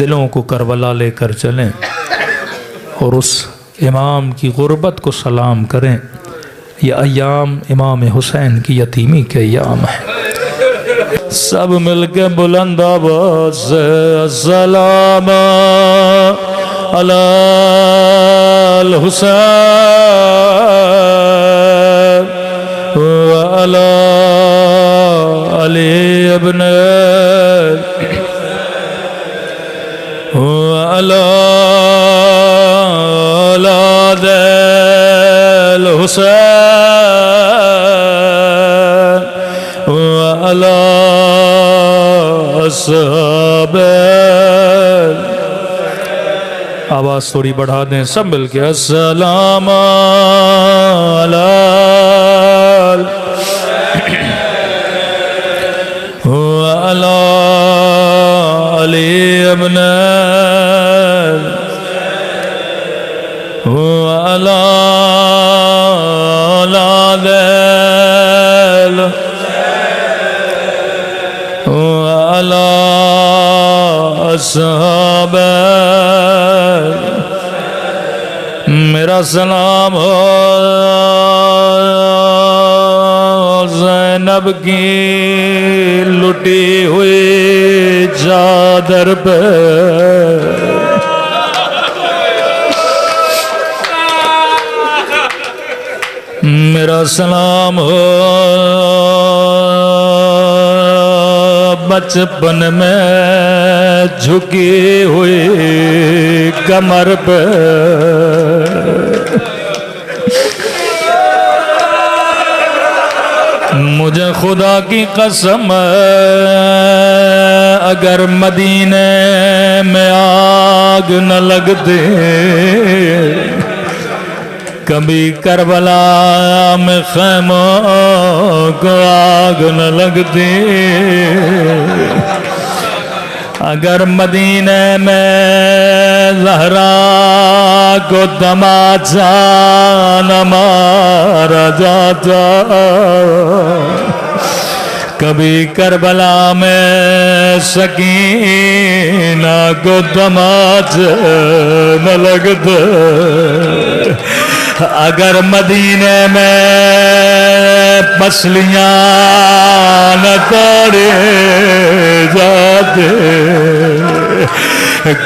دلوں کو کربلا لے کر چلیں اور اس امام کی غربت کو سلام کریں. یہ ایام امام حسین کی یتیمی کے ایام ہیں. سب مل کے بلند آواز سے السلام علی الحسین وعلی علی ابن وعلی اولاد الحسین وعلی اصحاب. آواز تھوڑی بڑھا دیں سب مل کے السلام علی وعلی علی ابن وعلی اولاد وعلی اصحاب. میرا سلام ہو زینب کی لٹی ہوئی چادر پہ. میرا سلام ہو بچپن میں جھکی ہوئی کمر پہ. مجھے خدا کی قسم اگر مدینے میں آگ نہ لگتے کبھی کربلا میں خیموں کو آگ نہ لگتی. اگر مدینے میں زہرا کو تماچا نہ مارا جاتا کبھی کربلا میں سکینہ کو تماچا نہ لگتا. اگر مدینے میں پسلیاں نہ توڑے جاتے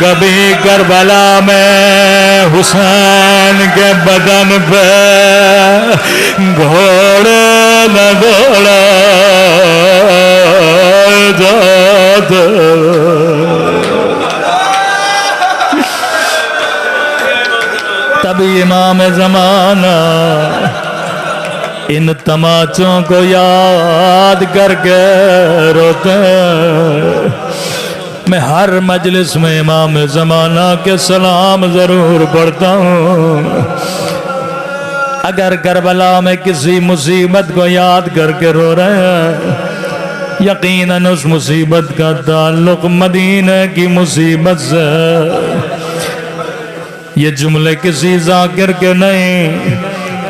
کبھی کربلا میں حسین کے بدن پہ گھوڑے نہ دوڑا جاتے. تبھی امام زمانہ ان تماچوں کو یاد کر کے روتے ہیں. میں ہر مجلس میں امام زمانہ کے سلام ضرور پڑھتا ہوں. اگر کربلا میں کسی مصیبت کو یاد کر کے رو رہے ہیں یقیناً اس مصیبت کا تعلق مدینہ کی مصیبت سے. یہ جملے کسی ذاکر کے نہیں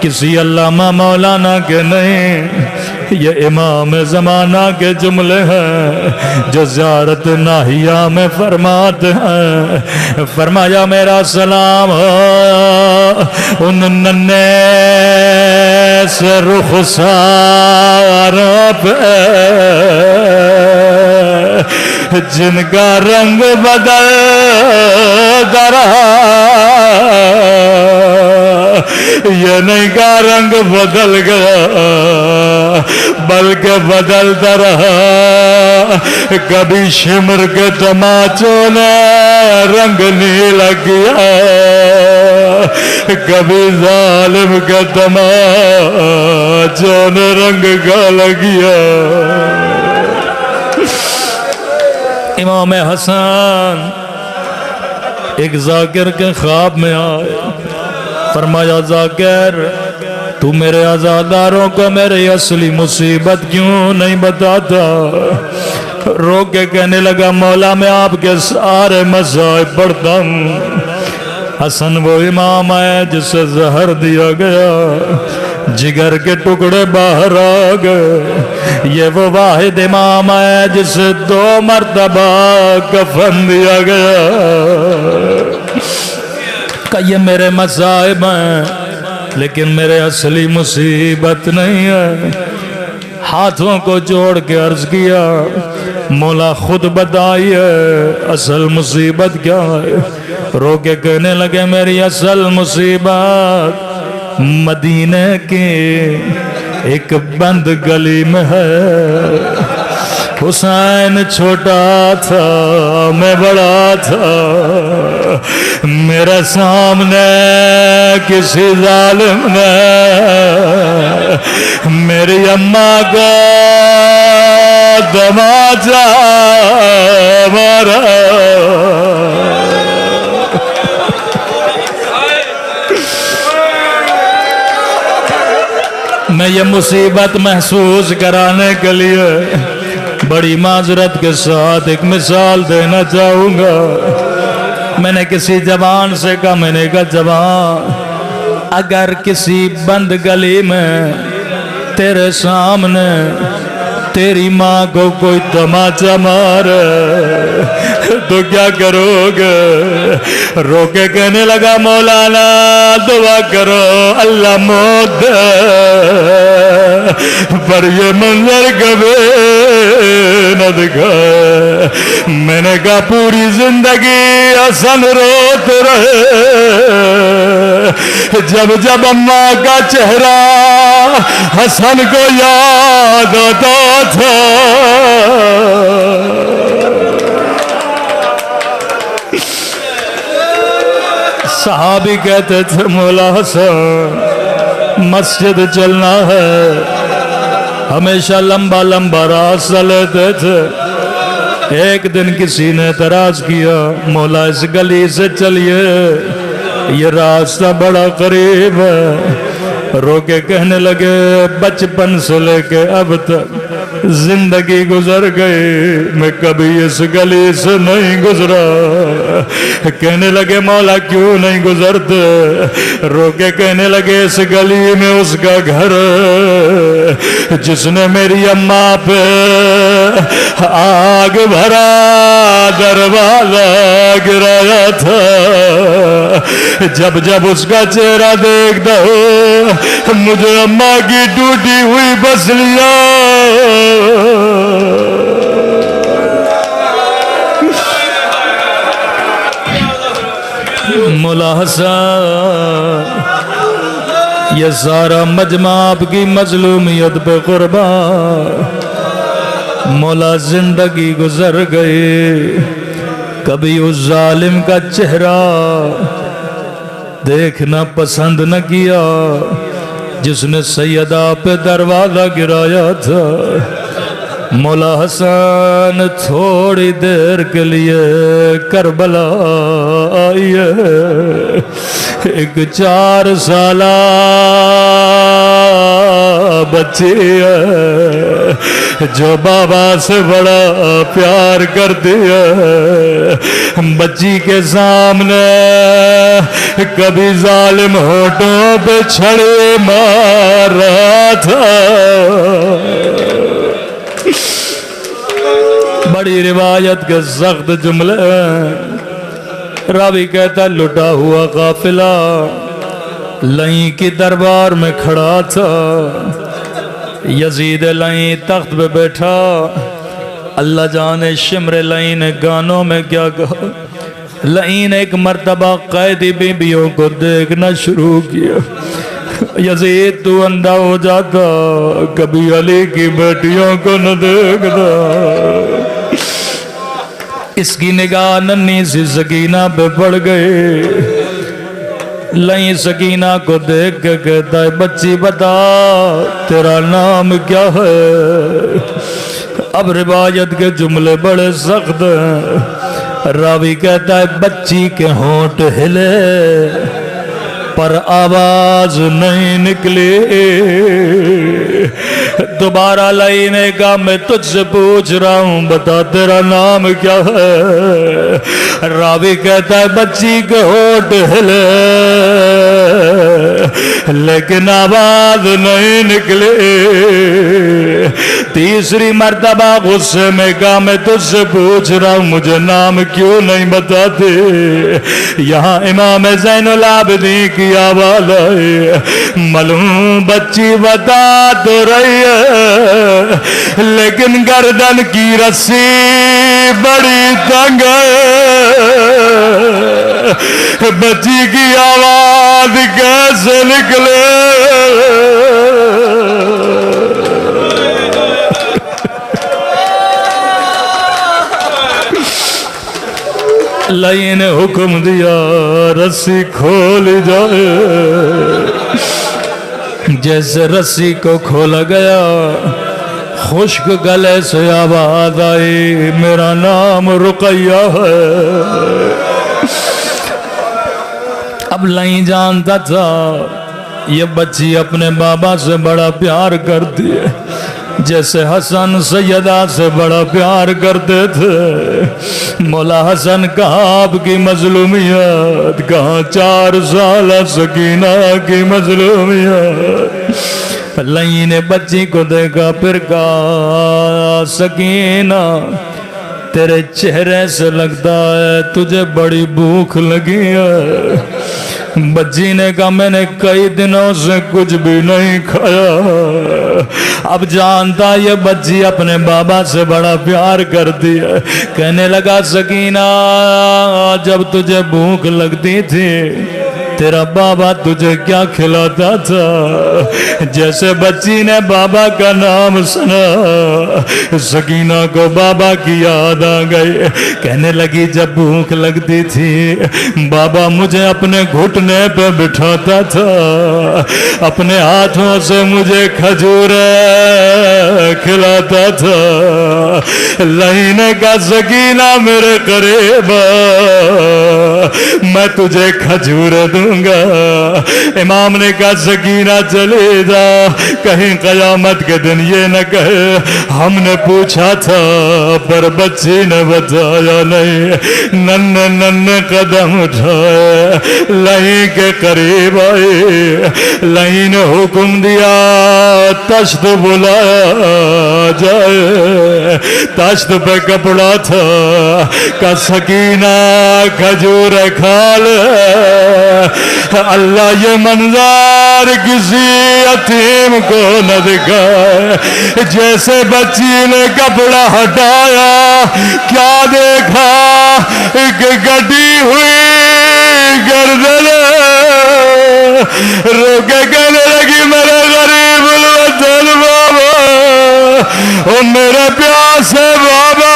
کسی علامہ مولانا کے نہیں یہ امام زمانہ کے جملے ہیں جو زیارت ناہیہ میں فرماتے ہیں. فرمایا میرا سلام ان ننھے سے رخساروں پہ جن کا رنگ بدل رہا. یہ نہیں کا رنگ بدل گیا بلکہ بدلتا رہا. کبھی شمر کے تماچوں نے رنگ نیلا کیا کبھی ظالم کے تماچوں نے رنگ کالا کیا. امام حسن ایک ذاکر کے خواب میں آئے. فرمایا ذاکر تو میرے عزاداروں کو میری اصلی مصیبت کیوں نہیں بتاتا. رو کے کہنے لگا مولا میں آپ کے سارے مصائب پڑھتا ہوں. حسن وہ امام ہے جسے زہر دیا گیا جگر کے ٹکڑے باہر آ گئے. یہ وہ واحد امام ہے جسے 2 مرتبہ کفن دیا گیا. کہ یہ میرے مصائب ہیں لیکن میرے اصلی مصیبت نہیں ہے. ہاتھوں کو جوڑ کے عرض کیا مولا خود بتائیے اصل مصیبت کیا ہے. رو کے کہنے لگے میری اصل مصیبت مدینے کی ایک بند گلی میں ہے. حسین چھوٹا تھا میں بڑا تھا. میرے سامنے کسی ظالم نے میری اماں کو دماچا مارا. میں یہ مصیبت محسوس کرانے کے لیے بڑی معذرت کے ساتھ ایک مثال دینا چاہوں گا. میں نے کسی جوان سے کہا, میں نے کہا جوان اگر کسی بند گلی میں تیرے سامنے تیری ماں کو کوئی تماچا مارے تو کیا کرو گے؟ رو کے کہنے لگا مولانا دعا کرو اللہ موت دے پر یہ منظر کبھی نہ دکھائے. میں نے کہا پوری زندگی حسن روتے رہے جب جب اماں کا چہرہ حسن کو یاد آتا تھا. صحابی کہتے تھے مولا حسن مسجد چلنا ہے, ہمیشہ لمبا لمبا راستہ لیتے تھے. ایک دن کسی نے اعتراض کیا مولا اس گلی سے چلیے یہ راستہ بڑا قریب ہے. رو کے کہنے لگے بچپن سے لے کے اب تک زندگی گزر گئی میں کبھی اس گلی سے نہیں گزرا. کہنے لگے مولا کیوں نہیں گزرتے؟ رو کے کہنے لگے اس گلی میں اس کا گھر جس نے میری اماں پہ آگ بھرا دروازہ گرایا تھا. جب جب اس کا چہرہ دیکھتا ہو مجھے اماں کی ٹوٹی ہوئی بسلیاں مولا حسن یہ سارا مجمع آپ کی مظلومیت پہ قربان. مولا زندگی گزر گئی کبھی اس ظالم کا چہرہ دیکھنا پسند نہ کیا جس نے سیدہ پہ دروازہ گرایا تھا. مولا حسن تھوڑی دیر کے لیے کربلا آئی ہے. ایک 4 سالہ بچی ہے جو بابا سے بڑا پیار کرتی ہے. بچی کے سامنے کبھی ظالم ہونٹوں پہ چھڑے مار رہا تھا. بڑی روایت کے سخت جملے راوی کہتا لٹا ہوا قافلہ لئیں کی دربار میں کھڑا تھا. یزید لئیں تخت پہ بیٹھا. اللہ جانے شمر لئیں نے گانوں میں کیا کہا. لئیں نے ایک مرتبہ قیدی بیبیوں کو دیکھنا شروع کیا. یزید تو اندھا ہو جاتا کبھی علی کی بیٹیوں کو نہ دیکھتا. اس کی نگاہ ننھی سی سکینہ پہ پڑ گئی. لئیں سکینہ کو دیکھ کے کہتا ہے بچی بتا تیرا نام کیا ہے؟ اب روایت کے جملے بڑے سخت ہیں. راوی کہتا ہے بچی کے ہونٹ ہلے پر آواز نہیں نکلی. دوبارہ لئی نے کہا میں تجھ سے پوچھ رہا ہوں بتا تیرا نام کیا ہے؟ راوی کہتا ہے بچی کے ہونٹ ہلے لیکن آواز نہیں نکلے. تیسری مرتبہ غصے میں کہا میں تجھ سے پوچھ رہا ہوں مجھے نام کیوں نہیں بتاتے. یہاں امام زین العابدین کی آواز آئی معلوم بچی بتا تو رہی ہے لیکن گردن کی رسی بڑی تنگ ہے. بچی کی آواز کیسے نکلے. لائی نے حکم دیا رسی کھول جائے. جیسے رسی کو کھولا گیا خشک گلے سے آواز آئی میرا نام رقیہ ہے. اب نہیں جانتا تھا یہ بچی اپنے بابا سے بڑا پیار کرتی ہے جیسے حسن سیدہ سے بڑا پیار کرتے تھے. مولا حسن کہاں آپ کی مظلومیت, کہاں 4 سال سکینہ کی مظلومیت. لئی نے بچی کو دیکھا پھر کہا سکینہ تیرے چہرے سے لگتا ہے تجھے بڑی بھوک لگی ہے. بچی نے کہا میں نے کئی دنوں سے کچھ بھی نہیں کھایا. اب جانتا یہ بچی اپنے بابا سے بڑا پیار کرتی ہے. کہنے لگا سکینہ جب تجھے بھوک لگتی تھی تیرا بابا تجھے کیا کھلاتا تھا. جیسے بچی نے بابا کا نام سنا سکینہ کو بابا کی یاد آ گئی. کہنے لگی جب بھوک لگتی تھی بابا مجھے اپنے گھٹنے پہ بٹھاتا تھا, اپنے ہاتھوں سے مجھے کھجور کھلاتا تھا. لہینے کا سکینہ میرے قریب میں تجھے کھجور دوں گا. امام نے کہا سکینہ چلے جا کہیں قیامت کے دن یہ نہ کہے ہم نے پوچھا تھا پر بچی نے بتایا نہیں. ننے ننے قدم اٹھائے لہی کے قریب آئے. لہی نے حکم دیا تشت بلایا جائے. تشت پہ کپڑا تھا کہ سکینہ کھجور کھا لے. اللہ یہ منظر کسی یتیم کو نہ دکھائے. جیسے بچی نے کپڑا ہٹایا کیا دیکھا ایک گڈی ہوئی گردن روکے کہنے لگی میرے غریب الوطن بابا او میرے پیاسے بابا.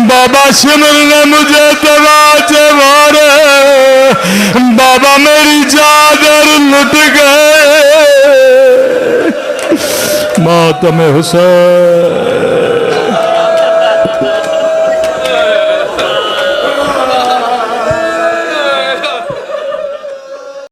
بابا شمل نے مجھے تماچے مارے, بابا میری چادر لٹ گئے. ماتم حسین